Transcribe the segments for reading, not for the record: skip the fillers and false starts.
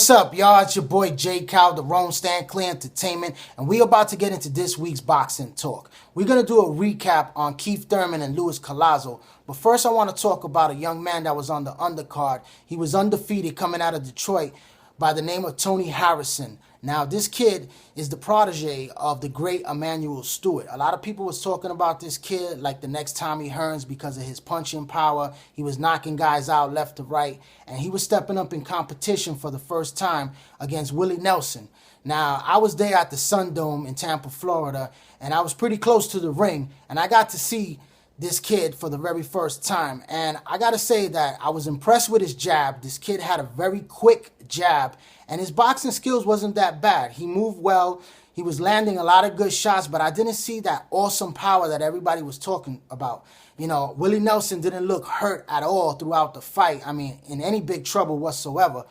What's up, y'all? It's your boy J Calderon, Stand Clear Entertainment, and we about to get into this week's boxing talk. We're going to do a recap on Keith Thurman and Collazo, but first I want to talk about a young man that was on the undercard. He was undefeated coming out of Detroit by the name of Tony Harrison. Now, this kid is the protege of the great Emmanuel Stewart. A lot of people was talking about this kid like the next Tommy Hearns because of his punching power. He was knocking guys out left to right, and he was stepping up in competition for the first time against Willie Nelson. Now, I was there at the Sun Dome in Tampa, Florida, and I was pretty close to the ring, and I got to see this kid for the very first time. And I got to say that I was impressed with his jab. This kid had a very quick jab, and his boxing skills wasn't that bad. He moved well. He was landing a lot of good shots, but I didn't see that awesome power that everybody was talking about. You know, Willie Nelson didn't look hurt at all throughout the fight. I mean, in any big trouble whatsoever.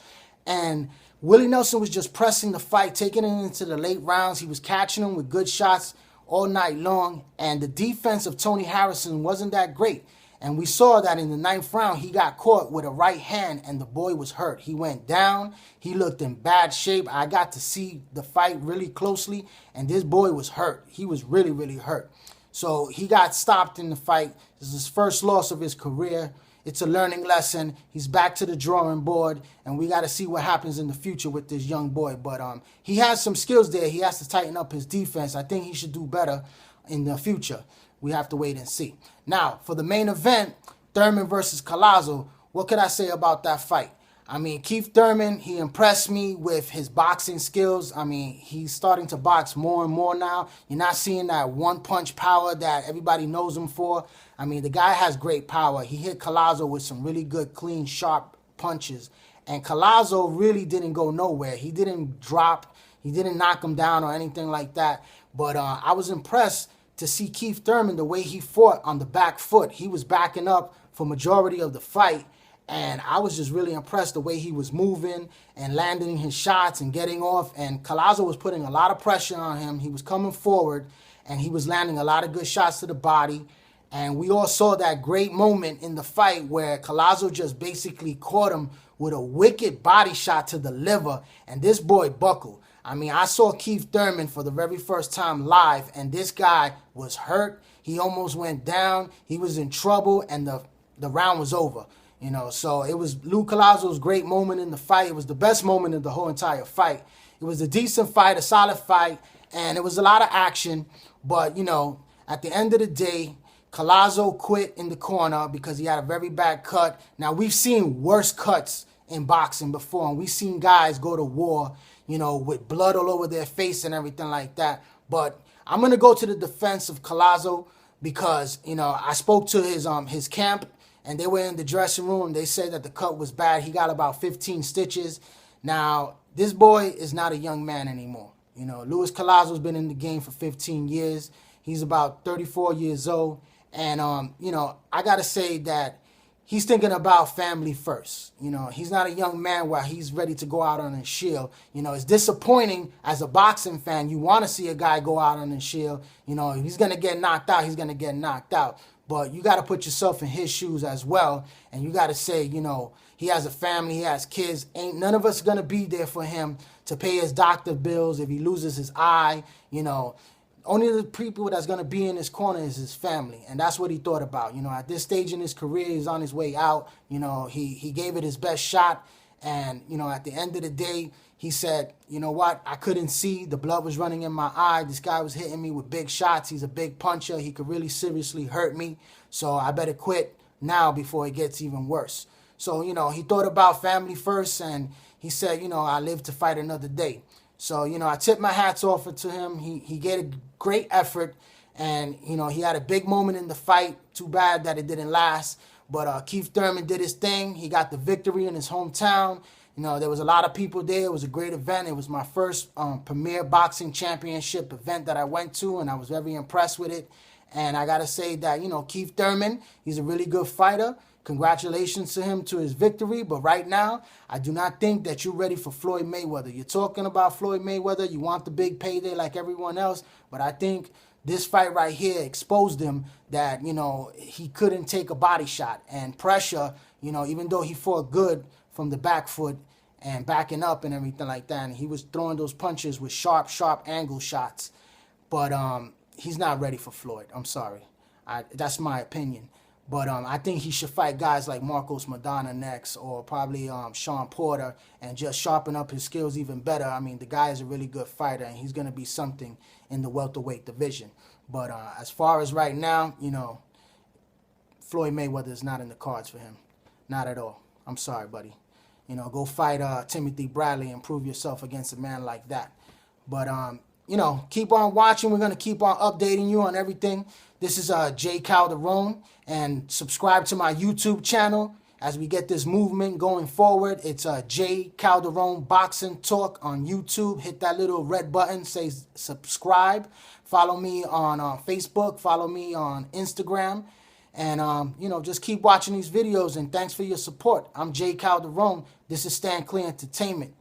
And Willie Nelson was just pressing the fight, taking it into the late rounds. He was catching him with good shots all night long, and the defense of Tony Harrison wasn't that great. And we saw that in the 9th round, he got caught with a right hand, and the boy was hurt. He went down. He looked in bad shape. I got to see the fight really closely, and this boy was hurt. He was really, really hurt. So he got stopped in the fight. This is his first loss of his career. It's a learning lesson. He's back to the drawing board, and we got to see what happens in the future with this young boy. But he has some skills there. He has to tighten up his defense. I think he should do better in the future. We have to wait and see. Now, for the main event, Thurman versus Collazo, what could I say about that fight? I mean, Keith Thurman, he impressed me with his boxing skills. I mean, he's starting to box more and more now. You're not seeing that one-punch power that everybody knows him for. I mean, the guy has great power. He hit Collazo with some really good, clean, sharp punches. And Collazo really didn't go nowhere. He didn't drop. He didn't knock him down or anything like that. But I was impressed to see Keith Thurman, the way he fought on the back foot. He was backing up for majority of the fight. And I was just really impressed the way he was moving and landing his shots and getting off. And Collazo was putting a lot of pressure on him. He was coming forward, and he was landing a lot of good shots to the body. And we all saw that great moment in the fight where Collazo just basically caught him with a wicked body shot to the liver, and this boy buckled. I mean, I saw Keith Thurman for the very first time live, and this guy was hurt. He almost went down. He was in trouble, and the round was over. You know, so it was Collazo's great moment in the fight. It was the best moment in the whole entire fight. It was a decent fight, a solid fight, and it was a lot of action. But, you know, at the end of the day, Collazo quit in the corner because he had a very bad cut. Now, we've seen worse cuts in boxing before, and we've seen guys go to war, you know, with blood all over their face and everything like that. But I'm going to go to the defense of Collazo because, you know, I spoke to his camp, and they were in the dressing room. They said that the cut was bad. He got about 15 stitches. Now, this boy is not a young man anymore. You know, Collazo's been in the game for 15 years. He's about 34 years old. And, you know, I got to say that he's thinking about family first. You know, he's not a young man where he's ready to go out on his shield. You know, it's disappointing as a boxing fan. You want to see a guy go out on his shield. You know, if he's going to get knocked out, he's going to get knocked out. But you got to put yourself in his shoes as well. And you got to say, you know, he has a family, he has kids. Ain't none of us going to be there for him to pay his doctor bills if he loses his eye. You know, only the people that's going to be in his corner is his family. And that's what he thought about. You know, at this stage in his career, he's on his way out. You know, he gave it his best shot. And, you know, at the end of the day, he said, you know what, I couldn't see. The blood was running in my eye. This guy was hitting me with big shots. He's a big puncher. He could really seriously hurt me. So I better quit now before it gets even worse. So, you know, he thought about family first, and he said, you know, I live to fight another day. So, you know, I tip my hats off to him. He gave a great effort, and, you know, he had a big moment in the fight. Too bad that it didn't last. But Keith Thurman did his thing. He got the victory in his hometown. You know, there was a lot of people there. It was a great event. It was my first premier boxing championship event that I went to, and I was very impressed with it. And I got to say that, you know, Keith Thurman, he's a really good fighter. Congratulations to him to his victory. But right now, I do not think that you're ready for Floyd Mayweather. You're talking about Floyd Mayweather. You want the big payday like everyone else. But I think this fight right here exposed him that, you know, he couldn't take a body shot. And pressure, you know, even though he fought good from the back foot, and backing up and everything like that. And he was throwing those punches with sharp, sharp angle shots. But he's not ready for Floyd. I'm sorry. That's my opinion. But I think he should fight guys like Marcos Maidana next, or probably Sean Porter, and just sharpen up his skills even better. I mean, the guy is a really good fighter, and he's going to be something in the welterweight division. But as far as right now, you know, Floyd Mayweather is not in the cards for him. Not at all. I'm sorry, buddy. You know, go fight Timothy Bradley and prove yourself against a man like that. But, you know, keep on watching. We're going to keep on updating you on everything. This is Jay Calderon, and subscribe to my YouTube channel as we get this movement going forward. It's Jay Calderon Boxing Talk on YouTube. Hit that little red button, say subscribe. Follow me on Facebook. Follow me on Instagram. And, you know, just keep watching these videos, and thanks for your support. I'm Jay Calderon. This is Stand Clear Entertainment.